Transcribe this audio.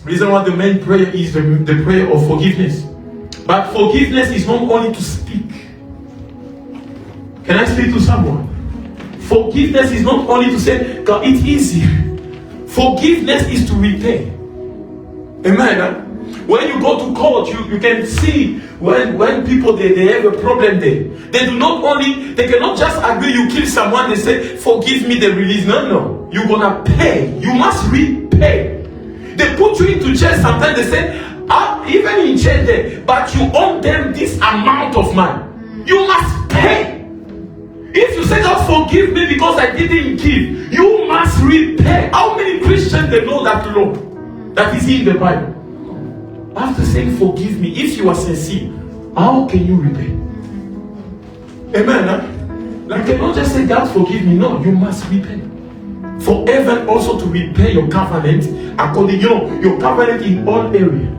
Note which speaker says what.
Speaker 1: Reason why the main prayer is the prayer of forgiveness. But forgiveness is not only to speak. Can I speak to someone? Forgiveness is not only to say, God, it's easy. Forgiveness is to repay. Amen. Huh? When you go to court, you can see when people they have a problem there. They cannot just agree you kill someone, they say, forgive me, they release. No. You're gonna pay. You must repay. They put you into jail sometimes, they say, even in jail there, but you owe them this amount of money. You must pay. If you say, God forgive me because I didn't give, you must repay. How many Christians they know that law that is in the Bible? After saying forgive me, if you are sincere, how can you repay? Amen. Huh? Like, you cannot just say, God forgive me. No, you must repay. For heaven also to repay your covenant according, your covenant in all areas.